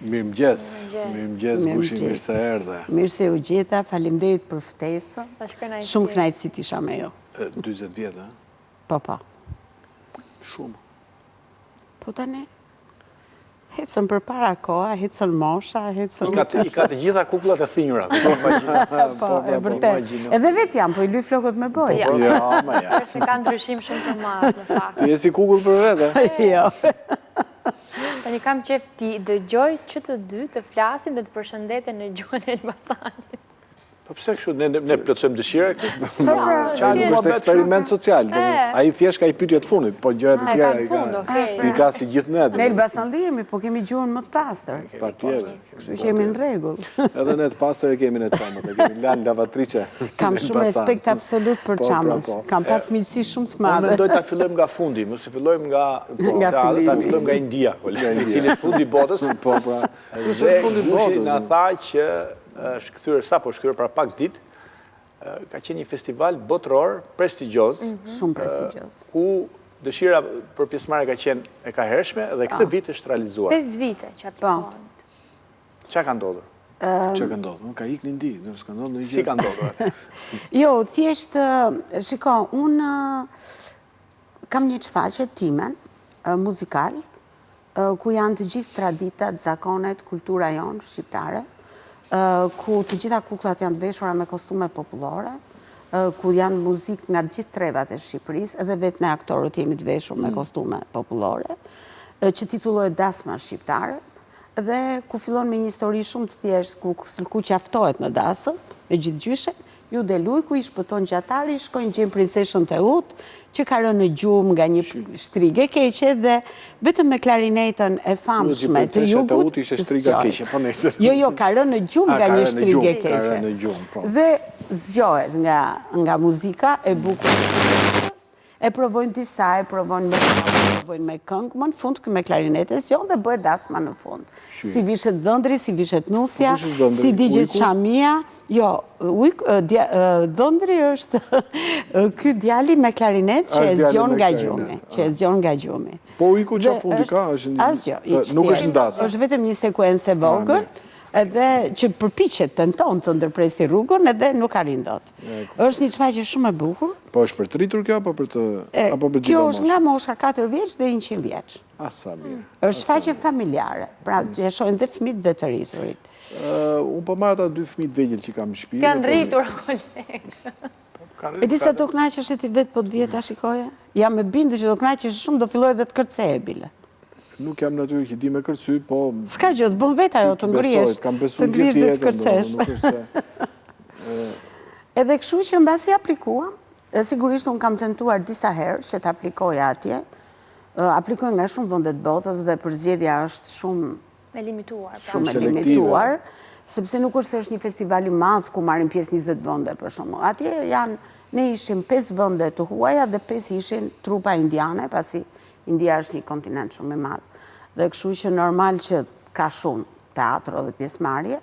Mirëmëngjes, Gushi, mirë se erdhe. Mirë se u gjeta, faleminderit për ftesën. Shumë kënaqësi t'isha me ju. 40 vjetë, a? Po. Shumë. Po tani, hecën për para koha, hecën mosha, hecën... I ka të gjitha kukullat e thinjura. Po, e vërtet. Edhe vetë jam, po i luj flokët me bojë. Se ka ndryshim shumë të madh, në fakt. Ti je si kukull për vetë? Jo. Tani kam qef ti dëgjoj që të dy të flasin dhe të përshëndeten në gjuhën e Elbasanit. Po pse kështu, ne plotësojmë dëshira këtu? Është eksperiment social. Ai thjesht ka i pyetje të fundit, po gjërat e tjera i ka si gjithë ne. Ne Elbasan jemi, po kemi gjuhën më të pastër. Patjetër. Kështu që jemi në rregull. Edhe ne të pastër e kemi ne çamët, e kemi lanë lavatriçe. Kam shumë respekt absolut për çamët. Kam pas miqësi shumë të madhe. Unë mendoj ta fillojmë nga fundi, mos e fillojmë ta fillojmë nga India, i cili është fundi i botës. Po, pra. Dhe Gushi na tha që është kthyer para pak ditë, ka qenë një festival botëror prestigjioz. Shumë prestigjioz. Ku dëshira për pjesëmarrje ka qenë e kahershme dhe këtë vit është realizuar. 5 vite që aplikohet. Çka ka ndodhur? Çka ka ndodhur? Ka ikë në Indi, s'ka ndodhur në gjë. Si ka ndodhur? Jo, thjesht, shiko, unë kam një shfaqje timen muzikal, ku janë të gjithë traditat, zakonet, kultura jonë shqiptare, ku të gjitha kukullat janë të veshura me kostume popullore, ku janë muzikë nga gjithë trevat e Shqipërisë, edhe vetë ne aktorët jemi të veshur me kostume popullore, që titullohet Dasma Shqiptare, dhe ku fillon me një histori shumë të thjeshtë, ku qaftohet në dasëm, me gjithë gjyshe, ju dhe lujku i shpëton gjatari, shkojnë gjenë princeshën të ut, që ka rënë në gjumë nga një shtrige keqe dhe vetëm me klarinetën e famshme të jugut. Jo, ka rënë në gjumë nga një shtrige keqe. Dhe zgjohet nga muzika e bukur. E provojnë disa, e provojnë me këngë, më në fund me klarinetës, gjonë dhe bëhet dasma në fund. Si vishet Dhëndri, si vishet Nusja, si digjet Shamia. Jo, Dhëndri është ky djali me klarinet që e zgjon nga gjumi. Po ujku që fundi ka, nuk është në dasë. është vetëm një sekuencë e vogël, edhe që përpiqet tenton të ndërpresi rrugën edhe nuk arrin dot. Është një shfaqje shumë e bukur. Po është për të rritur kjo apo për të Kjo është nga mosha 4 vjeç deri 100 vjeç. Sa mirë. Është shfaqje familjare, pra që shohin dhe fëmijët dhe të rriturit. Unë po marr ata 2 fëmijë të vegjël që kam në shtëpi. Kanë rritur kolegë. E di sa do kënaqesh ti vetë po të vjet ta shikoje? Jam e bindur që do kënaqesh shumë, do filloj edhe të kërceje bile. Nuk jam natyrë që di me kërcy, po... S'ka gjë, të bën vetë ajo të ngrihesh. Të ngrihesh dhe të kërcesh. Edhe kështu që mbasi aplikuam, sigurisht unë kam tentuar disa herë që të aplikoja atje. Aplikoj nga shumë vende të botës dhe përzgjedhja është shumë e limituar, sepse nuk është se është një festival i madh ku marrin pjesë 20 vende për shembull. Atje ne ishim 5 vende të huaja dhe 5 ishin trupa indiane, pasi India është një kontinent shumë i madh. Dhe kështu që normal që ka shumë teatro dhe pjesëmarrje.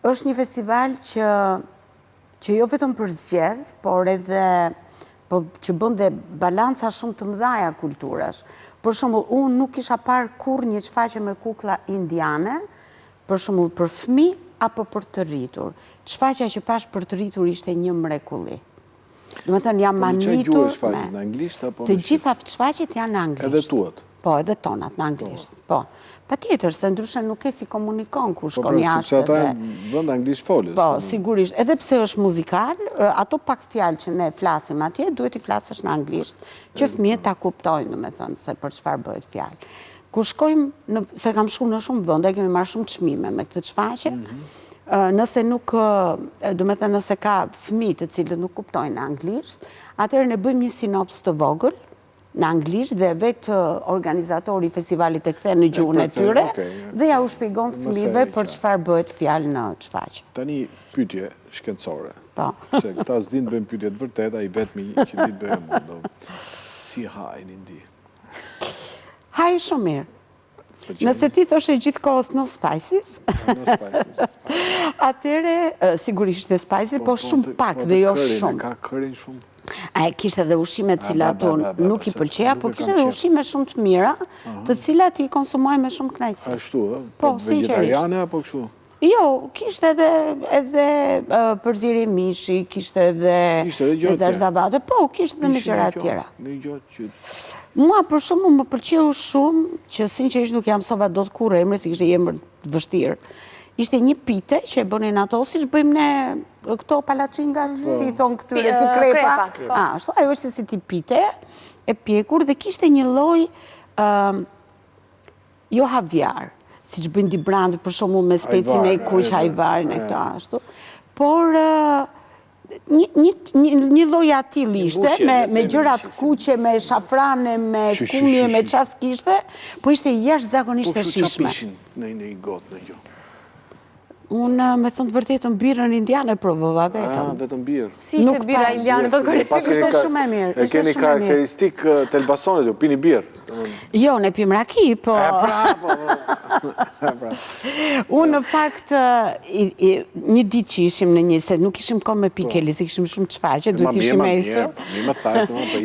Është një festival që jo vetëm përzgjedh, por edhe që bën dhe balanca shumë të mëdha kulturash. Për shembull, unë nuk kisha parë kurrë një shfaqje me kukulla indiane, për shembull për fëmijë apo për të rritur. Shfaqja që pash për të rritur ishte një mrekulli. Do të thënë jam manitur në anglisht apo të gjitha shfaqjet janë në anglisht. Edhe tuat. Po, edhe tonat në anglisht. Po. Patjetër, se ndryshe nuk e si komunikon kur shkon jashtë. Sepse ata vend anglisht folës. Po, sigurisht. Edhe pse është muzikal, ato pak fjalë që ne flasim atje, duhet i flasësh në anglisht, që fëmijët ta kuptojnë, domethënë, se për çfarë bëhet fjalë. Kur shkojmë, se kam shkuar në shumë vende, kemi marrë shumë çmime me këtë shfaqje. Nëse nuk, domethënë nëse ka fëmijë të cilët nuk kuptojnë anglisht, atëherë ne bëjmë një sinops të vogël në anglisht dhe vetë organizatori i festivalit e kthen në gjuhën e tyre dhe ja u shpjegon fëmijëve për çfarë bëhet fjalë në shfaqje. Tani pyetje shkencore. Po. Se këta s'din të bëjnë pyetje të vërteta, ai vetmi që di të bëjë mund. Si hajnë në Indi? Haj shumë mirë. Nëse ti thoshe gjithë kohës no spices, atëre sigurisht e spices, po shumë pak dhe jo shumë. Ka kërin shumë? A e kishte edhe ushqime të cilat nuk i pëlqeja, po kishte edhe ushqime shumë të mira, të cilat i konsumoj me shumë knajsi. Ashtu, po, vegetariane apo kështu? Jo, kishte edhe përziri mishi, kishte edhe me zarzabate, po, kishte edhe me gjëra tjera. Mua për shumë më pëlqeu shumë, që sinqerisht nuk jam sova do të kur emre, si kishte emër të vështirë. Ishte një pite që e bënin ato, si që bëjmë ne këto palachingat, si i thonë këtyre, si krepa. Ashtu, ajo është si ti pite, e pjekur, dhe kishte një lloj jo havjar, si që bëjnë di brandë, për shumë me specin e kuq hajvarin e këto ashtu, por një lloj atil ishte, me gjërat kuqe, me shafrane, me kumje, me qas kishte, po ishte jashtëzakonisht e shishme. Po kështu qa pishin në i gotë në jo? Unë, me thënë të vërtetën, birën indiane provova vetëm. Vetëm birë. Si ishte bira indiane, për kërë? Ishte shumë e mirë. E keni karakteristik të Elbasanit, ju pini birë? Jo, ne pim raki, po... Unë, në fakt, një ditë që ishim në një, se nuk ishim kom me pikeli, se ishim shumë të shfaqe, duhet ishim e isë.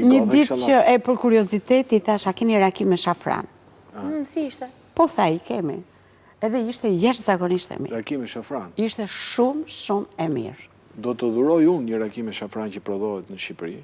Një ditë që, për kuriozitet, i thash, a keni raki me shafran? Si ishte? Po, tha, i kemi. Edhe ishte jashtëzakonisht e mirë. Raki me shafran? Ishte shumë, shumë e mirë. Do të dhuroj unë një raki me shafran që prodhohet në Shqipëri,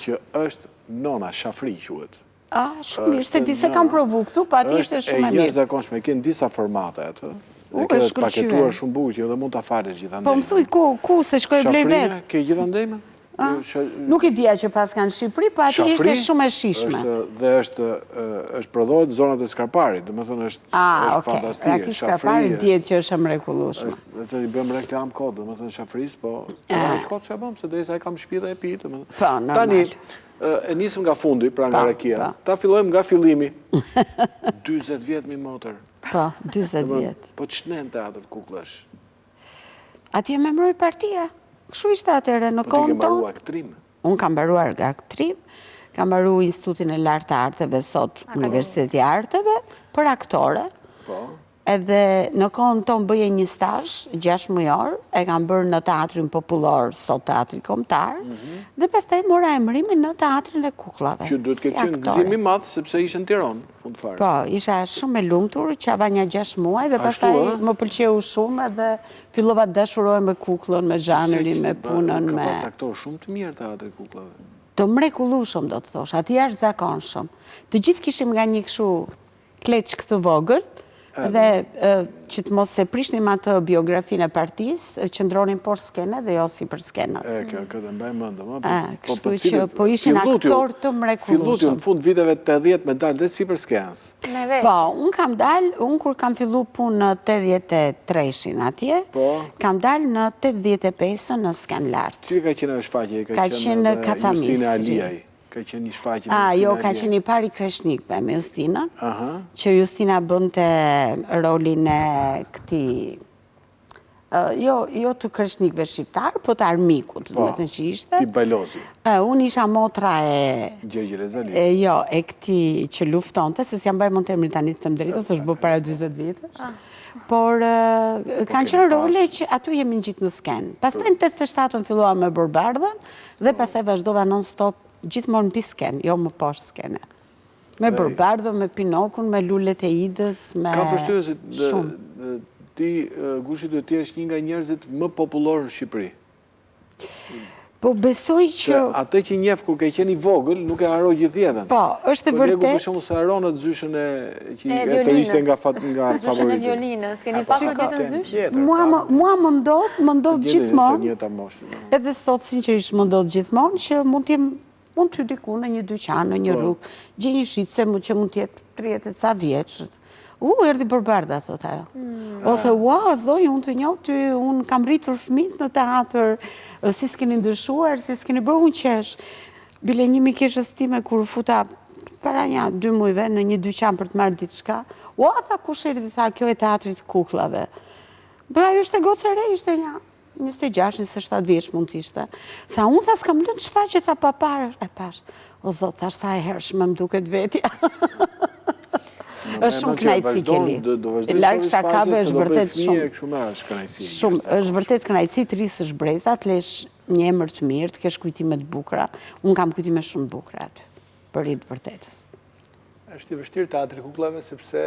që është nona shafri quhet. Shumë mirë, se di se kam provu këtu, pa ati ishte shumë e mirë. Është e jashtëzakonshme, kenë disa formate atë. Dhe këtë paketuar shumë bukur, dhe mund të afalesh gjithandej. Po më thuj, ku, se shkoj blej vetë? Shafrine, ke gjithandej me? Nuk i dija që pas kanë Shqipëri, po ati ishte shumë e shishme. Dhe është prodhohet në zonat e Skarparit, dhe me thënë është fantastike. Raki Skarparit djetë që është e mrekullueshme. Dhe të i bëm reklam kod, dhe me thënë shafris, po kod që e bëm, se dhe i sa e kam shpi dhe e pi. Po, normal. Tani, e nisëm nga fundi, pra nga rakia, ta fillojmë nga fillimi. 20 vjetë mi motër. Po, 20 vjetë. Po që ne në teatr kuklësh? Ati e me mëroj partia. Kështu ishte atëre në Po ti ke konto. mbaruar aktrim? Unë kam mbaruar aktrim, kam mbaruar Institutin e Lartë të Arteve, sot Universiteti e Arteve, për aktore. Po. Edhe në kohën tonë bëje një stazh, 6 mujor, e kam bërë në Teatrin Popullor, sot Teatri Kombëtar, dhe pastaj mora emërimin në Teatrin e Kukullave. Që duhet ke qenë gëzim i madh, sepse ishte në Tiranë, fund fare. Po, isha shumë e lumtur, qava një 6 muaj, dhe pastaj më pëlqeu shumë, edhe fillova të dashuroj me kukullën, me zhanërin, me punën, me... Ka pas aktor shumë të mirë Teatri Kukullave. Të mrekullueshëm, do të thosh, aty jashtëzakonshëm. Të gjithë kishim nga një kështu kleç këtë vogël, dhe që të mos se prishnim atë biografinë e partisë, qëndronin por skene dhe jo si për skenës. Këtë mbaj mëndëm. Kështu që po ishin aktor të mrekullueshëm. Filluti në fund viteve 80 me dalë dhe si për skenës. Po, unë kam dalë, unë kur kam fillu punë në 83-shin atje, kam dalë në 85-ën në skenë lartë. Që ka qenë shfaqje? Ka qenë Kacamis. Justina Aliaj. Ka qenë një shfaqje me Justina Jo, ka Aliaj. qenë i pari Kreshnikve me Justina, që Justina bënte rolin e këti, jo të Kreshnikve shqiptar, po të armikut, me thënë që ishte. Ti Bajlozi. Unë isha motra e... Gjergji Rezalis. Jo, e këti që luftonte, se si jam bëjë mund të emri tani të them drejtës, është bë para 20 vjetësh. Por kanë qenë role që aty jemi në gjithë në skenë. Pastaj në 87-ën fillova me Bërbardhën dhe pastaj vazhdova non-stop gjithmonë në skenë, jo më poshtë skene. Me Bërbardhën, me Pinokun, me Lulet e Idës, me Ka përshtypjen se shumë. ti Gushi do të jesh një nga njerëzit më popullor në Shqipëri. Po besoj që... Atë që njef kur ke qenë i vogël, nuk e haroj gjithë jetën. Po, është e vërtet... Po për shumë se haronë të zyshën e që e të ishte nga favoritë. Zyshën e violinës, keni pasur gjithën zysh? Mua më ndodh gjithmonë, gjithmonë, edhe sot sinqerisht më ndodh gjithmonë, që mund të diku në një dyqan, në një rrugë, gjej një shitse që mund të jetë 30 ca vjeç. Erdi Bërbardha, thot ajo. Ose, zoj, unë të njoh ty, unë kam rritur fëmijët në teatr, si s'keni ndryshuar, si s'keni bërë unë qesh. Bile një mikeshës time kur futa para një 2 mujve në një dyqan për të marrë diçka, tha kush erdi, tha, kjo e Teatrit Kukullave. Ajo ishte gocë e re, ishte një 26-27 vjeç mund të ishte. Tha, unë tha, s'kam lënë shfaqe, tha, paparë. E pash, o zot, thash, sa e hershme më duket vetja. është shumë knajtësi keli. Larg shakave është vërtet shumë. Shumë është knajtësi. Shumë, është vërtet knajtësi të rrisësh brezat, lesh një emër të mirë, të kesh kujtime të bukura. Unë kam kujtime shumë bukura aty, për rritë vërtetës. Është i vështirë teatri kukullave, sepse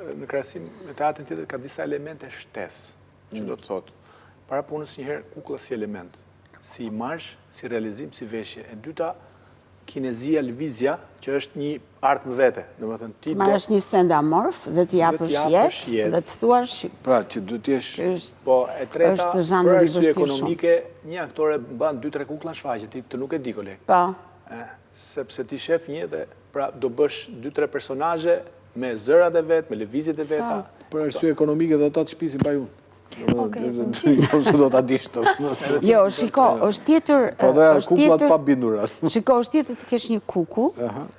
në krahasim me teatrin tjetër ka disa elemente shtesë, që do të thotë. Para punës njëherë kukulla si element, si imazh, si realizim, si veshje. E dyta, kinezia, lëvizja, që është një artë më vete. Të marrësh një sendamorf dhe t'i japësh jetë dhe të thuash... Pra, që du t'jesh... Po, e treta, për arsye ekonomike, një aktore mban 2-3 kukulla në shfaqje, ti të nuk e di koleg. Po. Sepse ti shef një dhe pra do bësh 2-3 personazhe me zërat e vet, me lëvizjet e veta. Për arsye ekonomike dhe ata të shpisin pa unë. Do t'a dish të. Jo, shiko, është tjetër... Po dhe kuklat pa bindurat. Shiko, është tjetër të kesh një kukull,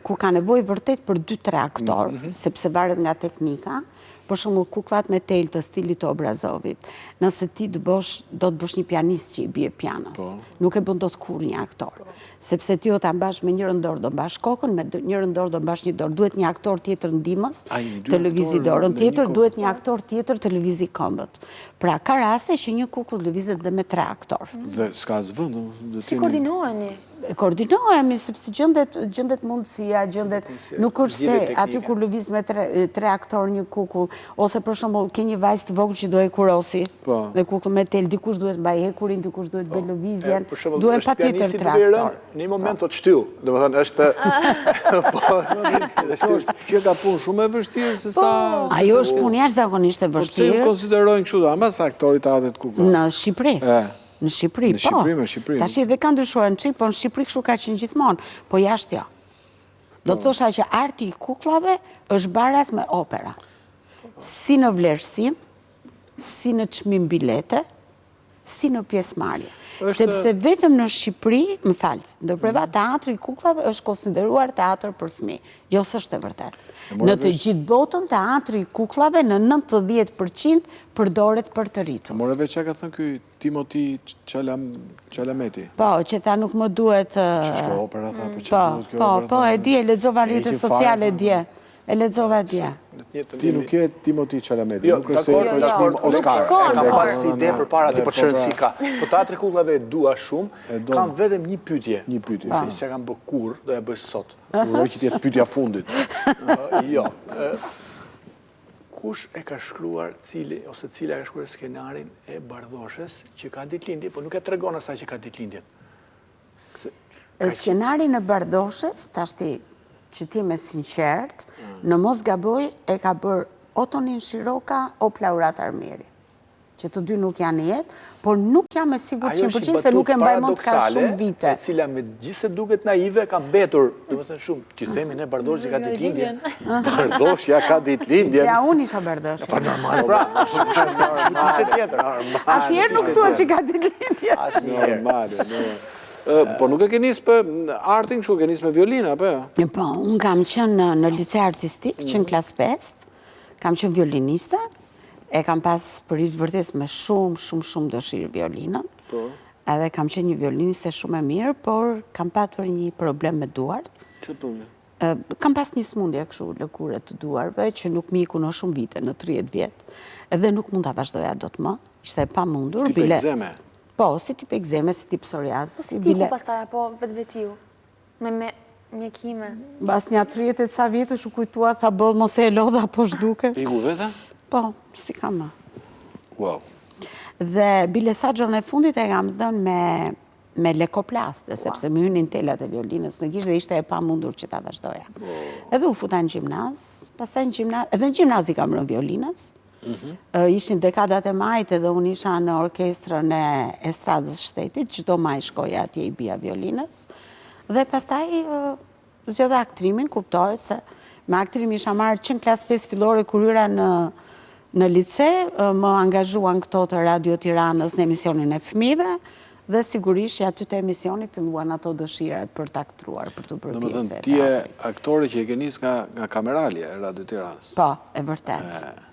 ku ka nevoj vërtet për 2-3 aktorë, sepse varet nga teknika, për shumë kuklat me tel të stilit të Obrazovit. Nëse ti do të bësh një pianist që i bie pianos, nuk e bën dot kur një aktor. Sepse ti o ta mbash me njërën dorë do mbash kokën, me njërën dorë do mbash një dorë. Duhet një aktor tjetër ndihmës të lëvizi dorën tjetër, duhet një aktor tjetër të lëvizi këmbët. Pra, ka raste që një kukull lëvizet dhe me 3 aktor. Dhe s'ka zvënd. Si koordinoheni? Koordinohemi, sepse gjëndet mundësia, nuk është se aty kur lëviz me 3 aktor një kukull, ose për shembull ke një vajzë të vogël që do e kurosi, me kukull me tel, dikush duhet mbaj hekurin, dikush duhet bëj lëvizjen, duhen patjetër 3 aktor. Në një moment të shtyll, domethënë është që ka punë shumë e vështirë se sa... Ajo është punë jashtëzakonisht e vështirë. Po pse konsiderojnë kështu, ama sa aktorit teatrit kukull? Në Shqipëri. Në Shqipëri, po. Tash dhe ka ndryshuar në Shqipëri, po në Shqipëri kështu ka qenë gjithmonë, po jashtë jo. Do të thosha që arti i kukullave është baraz me opera. Si në vlerësim, si në çmim bilete, si në pjesëmarrje. Sepse vetëm në Shqipëri, më falë, ndërpreva teatri i kukullave është konsideruar teatr për fëmijë. Jo, s'është e vërtetë. Në të gjithë botën, teatri i kukullave në 90% përdoret për të rritur. More veç që ka thënë ky Timoti Qalameti? Po, që ta nuk më duhet... Që shko opera ta, po që duhet kjo opera ta? Po, e di, e lexova rrjetet sociale dje. E lexova dje. Ti nuk je Timoti Qalameti, Jo, nuk është Oscar. Kam pas ide përpara ti po të shërën si ka. Po teatri kukullave e dua shumë, kam vetëm një pyetje. Një pyetje. Që s'ja kam bë kur, do ja bëj sot. Uroj që t'jetë pyetja fundit. Jo. Kush e ka shkruar ose cila ka shkruar skenarin e Bardhoshës që ka ditëlindje, po nuk e tregon asaj që ka ditëlindjen. Skenarin e Bardhoshës, tashti që ti me sinqert, në mos gaboj e ka bërë o Tonin Shiroka o Plaurat Armeri, që të dy nuk janë jetë, por nuk jam e sigur 100% se nuk e mbaj mend ka shumë vite. E cila me gjithë se duket naive ka mbetur, domethënë shumë, që themi ne Bardhosh që ka ditëlindjen. Bardhoshja ka ditëlindjen. Ja, unë isha Bardhosh. Pa normal. Pra, tjetër. Asnjëherë nuk thua që ka ditëlindjen. Asnjëherë. Normal. Po nuk e ke nisë për artin kështu, ke nisë me violina, apo jo? Po, unë kam qenë në lice artistik, që në klas 5, kam qenë violiniste, e kam pas përit vërtet me shumë dëshirë violinën, edhe kam qenë një violiniste shumë e mirë, por kam patur një problem me duart. Që problem? Kam pas një smundje kështu, lëkure të duarve, që nuk mi iku në shumë vite, në 30 vjetë, edhe nuk mund të vazhdoja do të më, ishte e pa mundur. Tip egzeme? Po, si tip egzeme, si tip psoriazë. Si ti ku pastaj, apo vetë-vetiu? Me mjekime? Bas një 30 sa vjetësh u kujtua, tha boll, mos e lodha, po shduke. Iku vete? Po, si kam më. Wow. Dhe bilesagjon e fundit e kam dënë me lekoplaste, sepse më hynin telat e violinës në gishtë dhe ishte e pa mundur që ta vazhdoja. Edhe u futa në gjimnaz, pastaj edhe në gjimnaz i kam rënë violinës, ishin dekadat e majtë dhe unë isha në orkestrën e estradës shtetit, çdo maj shkoja atje i bia violinës, dhe pastaj zgjodha aktrimin, kuptohet se me aktrim isha marrë që në klas 5 fillore kur hyra në lice, më angazhuan këto të Radio Tiranës në emisionin e fëmijëve, dhe sigurisht që aty të emisioni filluan ato dëshirat për të aktruar, për të bërë pjesë e teatrit. Ti je aktori që e ke nisë nga kameralja e Radio Tiranës. Po, e vërtet.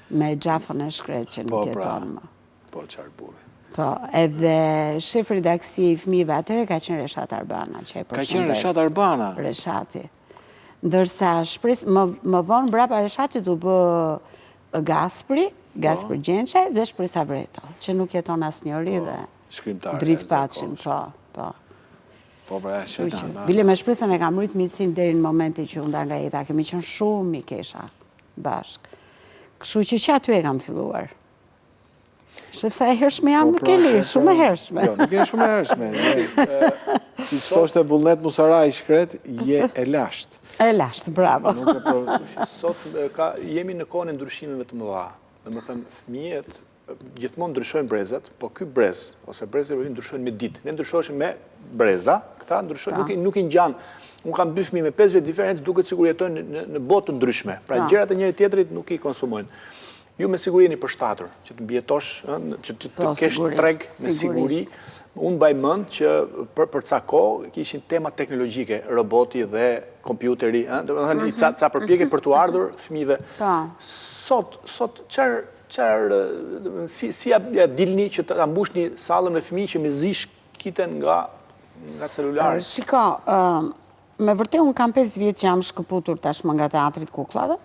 Me gjafën e shkret që nuk jeton më. Po, qarë buri. Po, edhe shef redaksi i fëmijëve atëre ka qenë Reshat Arbana, që e përshëndes. Ka qenë Reshat Arbana? Reshati. Ndërsa më vonë brapa Reshatit u bë Gaspri Gjençaj dhe Shpres Avreto, që nuk jeton asnjëri dhe shkrimtare. Dritë Paçin, po. Po, pra, shëta. Bile me shpresën e kam rrit miqësinë deri në momentin që unë nga jeta, kemi qenë shumë i kesha bashkë. Kështu që aty e kam filluar. Sepse e hershme jam më keli, shumë e hershme. Jo, nuk e shumë e hershme. Si thoshte Vullnet Musaraj shkret, je e lasht. E lasht, bravo. Sot jemi në kohën e ndryshimeve të mëdha. Dhe më thënë, fëmijët gjithmonë ndryshojnë brezat, po ky brez, ose brezat ndryshojnë me ditë. Ne ndryshojnë me breza, këta ndryshojnë, nuk i ngjanë. Unë kam 2 fëmijë me 5 vjet diferencë, duket sikur jetojnë në botë të ndryshme. Pra gjërat e njëri tjetrit nuk i konsumojnë. Ju me siguri jeni përshtatur, që të mbjetosh, që të kesh treg me siguri. Unë baj mend që për ca kohë kishin tema teknologjike, roboti dhe kompjuteri, ca përpjekje për t'u ardhur fëmijëve. Sot si ja dilni që ta mbushni sallën me fëmijë që me zish kiten nga celulari? Shiko, me vërtet unë kam 5 vjet që jam shkëputur tashmë nga teatri kuklave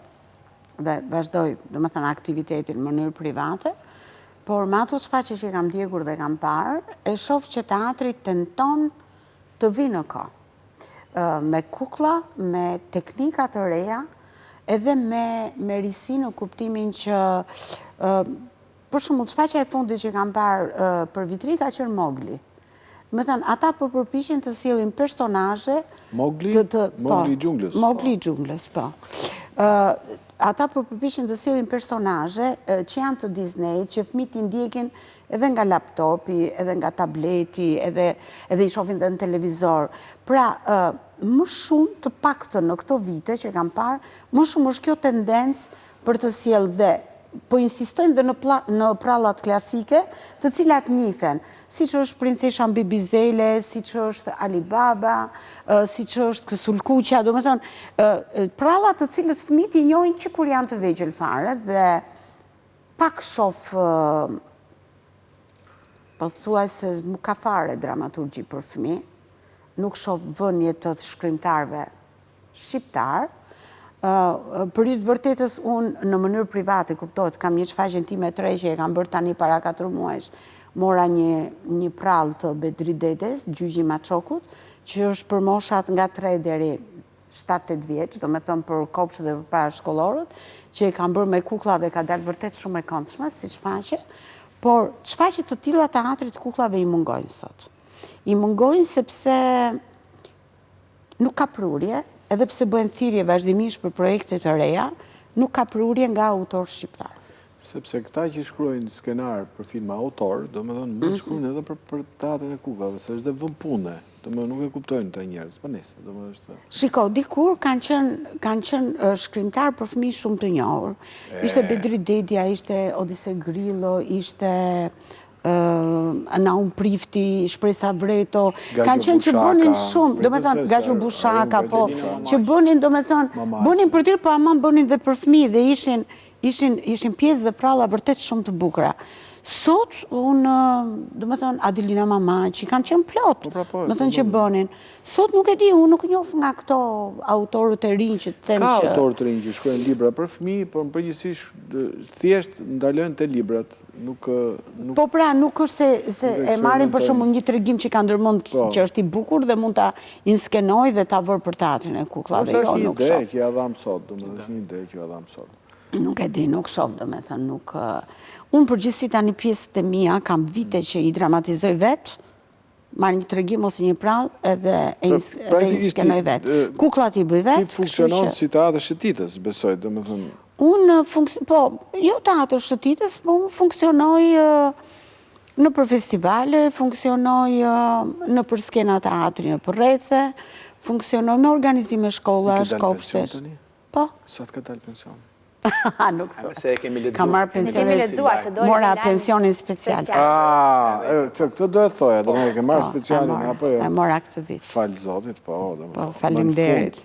dhe vazhdoj, do më thënë, aktivitetin në mënyrë private, por me ato shfaqje që kam ndjekur dhe kam parë, e shoh që teatri tenton të vi në kohë. Me kukla, me teknika të reja, edhe me risi në kuptimin që, për shembull, shfaqja e fundit që kam parë për vitri ka qenë Mowgli. Me thënë, ata përpiqen të sjellin personazhe... Mowgli i xhunglës. Mowgli i xhunglës, po. Ata përpiqen të sjellin personazhe që janë të Disney, që fëmijët i ndjekin edhe nga laptopi, edhe nga tableti, edhe i shohin dhe në televizor. Pra, më shumë të paktën në këto vite që kam parë, më shumë është kjo tendencë për të sjellë dhe po insistojnë dhe në prallat klasike, të cilat njihen, si që është Princesha mbi Bizele, si që është Alibaba, si që është Sulkuqa, do me thonë, prallat të cilët fëmijët i njohin që kur janë të vegjël fare, dhe pak shof, po thuaj se nuk ka fare dramaturgji për fëmijë, nuk shof vënje të shkrimtarëve shqiptar. Për i të vërtetës, unë në mënyrë private, kuptohet, kam një shfaqjen time të re që e kam bërë tani para 4 muajsh, mora një prallë të Bedri Dedes, Gjygji Maçokut, që është për moshat nga 3 deri 7-8 vjeç, do me thëmë për kopshët dhe për para shkollorët, që e kam bërë me kukla dhe ka dalë vërtet shumë e këndshme, si shfaqje, por shfaqje të tilla teatrit kuklave i mungojnë sot. I mungojnë sepse nuk ka prurje, edhe pse bëhen thirrje vazhdimisht për projekte të reja, nuk ka prurje nga autor shqiptar. Sepse këta që shkruajnë skenar për filma autor, do me thonë, mund shkruajnë edhe për teatrin e kuklave, se është dhe vënë pune, do me nuk e kuptojnë të njerëz, për nesë, do me është... Shiko, dikur kanë qenë shkrimtar për fëmijë shumë të njohur. Ishte Bedri Dedja, ishte Odise Grillo, ishte... Naum Prifti, Shpresa Vreto, kanë qenë që bënin shumë, do me thonë, Gaxhu Bushaka, po, që bënin, do me thonë, bënin për tjerë, po ama bënin dhe për fëmijë, dhe ishin pjesë dhe pralla vërtet shumë të bukura. Sot, unë, do me thonë, Adelina Mamaçi, kanë qenë plot, me thonë që bënin. Sot nuk e di, unë nuk njoh nga këto autorët e rinj që të them që... Ka autorët e rinj që shkruajnë libra për fëmijë, por në përgjithësi thjesht ndalojnë te librat. Po pra, nuk është se e marrin për shumë një tregim që ka ndërmend që është i bukur dhe mund ta inskenoj dhe ta vërë për teatrin e kuklave. Është një ide që ja dham sot, është një ide që ja dham sot. Nuk e di, nuk shoh, do me thënë, nuk... Unë përgjithësi tani pjesët e mia, kam vite që i dramatizoj vetë, marrë një tregim ose një prallë edhe inskenoj vetë. Kuklat i bëj vetë. Ti funksionon si teatër shëtitës, besoj, do me thënë... Unë, po, jo teatër shëtitës, po unë funksionoj në për festivale, funksionoj në për skena teatri në për rrethe, funksionoj me organizime shkollash, kopshtesh. Po? Sa të ka dalë pension? Nuk thë. Se e kemi ledzuar. Ka marrë pensionin, mora pensionin special. Këtë do e thoja, do me ke marrë specialin, apo jo? E mora këtë vit. Falë zotit, po. Faleminderit.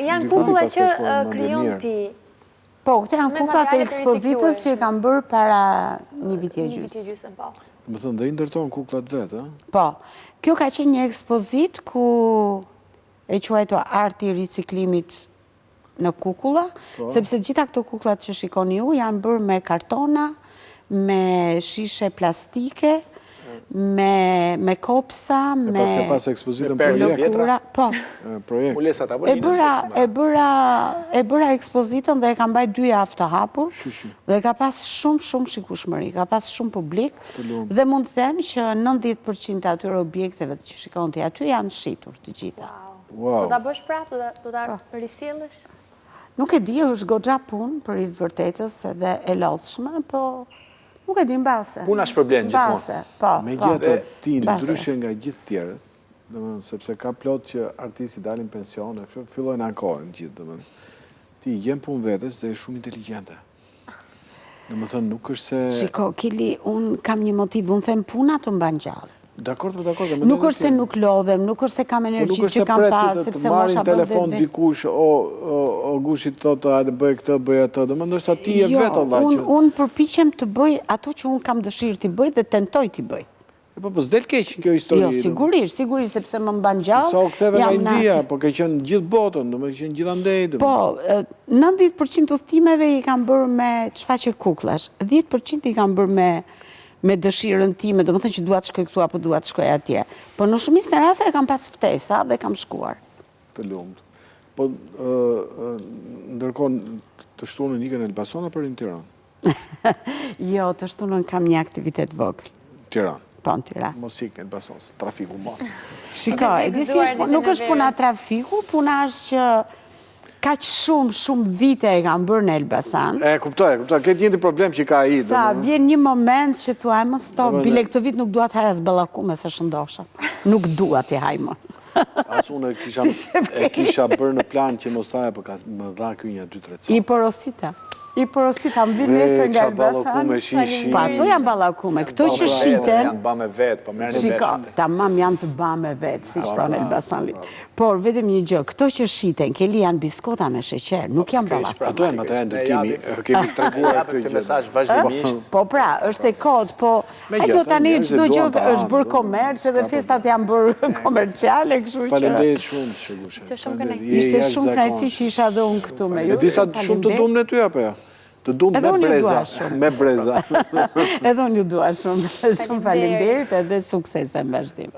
Janë kukulla që krijon ti. Po, këte janë kukullat e ekspozitës që i kam bërë para një vitje gjysë. Më thënë, dhe i ndërtojnë kukullat vetë, Po, kjo ka qenë një ekspozit ku e quajto arti riciklimit në kukulla, sepse gjitha këto kukullat që shikoni ju janë bërë me kartona, me shishe plastike, me kopsa, me Pas ka pas ekspozitën projekt. lëkura. Po, Projekt. Ulesa tavolina. e bëra ekspozitën dhe e kam bajt 2 javë të hapur dhe ka pas shumë shikueshmëri, ka pas shumë publik dhe mund të them që 90% të atyre objekteve që shikon ti aty janë shitur të gjitha. Do ta bësh prapë, do ta risjellësh? Nuk e di, është goxha punë për i të vërtetës edhe e lodhshme, po nuk e di mbase. Puna shpërblen gjithmonë. Mbase, po. Me gjithë ti ndryshe nga gjithë tjerët, domethënë sepse ka plot që artistit dalin pension e fillojnë ankohen gjithë, domethënë. Ti gjen punë vetes dhe je shumë inteligjente. Domethënë nuk është se Shiko, Kili, unë kam një motiv, unë them puna të mban gjallë. Dakor. Nuk është se nuk lodhem, nuk është se kam energji që kam pas, sepse mosha bën telefon vetë. dikush, o gushit thotë, hajde bëj këtë, bëj atë, domethënë ndoshta ti je vetë Allah që. Unë përpiqem të bëj ato që unë kam dëshirë të bëj dhe tentoj të bëj. Po s'del keq kjo histori. Jo, sigurisht, sepse më mban gjallë. Sa u ktheve nga India, po ke qenë gjithë botën, domethënë qenë gjithandej. Po, 90% udhëtimeve i kam bërë me çfaqe kuklash, 10% i kam bërë me dëshirën time, do më thënë që dua të shkoj këtu apo dua të shkoj atje. Po në shumicën e rasteve kam pas ftesa dhe kam shkuar. Të lumt. Po ndërkohë të shtunën ikën në Elbasan apo në Tiranë? Jo, të shtunën kam një aktivitet vogël. Tiranë. Po, në Tiranë. Mos ikën në Elbasan, trafiku më. Shiko, e di si është, nuk është puna trafiku, puna është që kaq shumë vite e kam bërë në Elbasan. Kuptoj, këtë njëti problem që ka ai. Sa, vjen një moment që thua, më stop, bile këtë vit nuk dua të haja zballakume se shëndosha. Nuk dua t'i haj më. As unë e kisha bërë në plan që mos taja, për ka më dha kjo një 2-3 ca. I porosita, më vinë nesër nga Elbasan. Po ato janë ballakume, këto që shiten... Janë ba me vetë, po merë një Shiko, vetë. tamam janë të ba me vetë, si shtonë Elbasanli. Por, vetëm një gjë, këto që shiten, keli janë biskota me sheqer, nuk janë ballakume. Ato janë të ndërtimi, kemi treguar këtë gjë. Mesazh vazhdimisht. Po pra, është e kod, po... Ajdo tani çdo gjë është bërë komerç edhe festat janë bërë komerciale, kështu që... Faleminderit shumë, Shegushe. Ishte shumë kënaqësi që isha dhe unë këtu me ju. E disa shumë të dumë në ty apo jo? Të dumë me breza. Edhe unë ju dua shumë. Shumë faleminderit edhe suksese në vazhdim.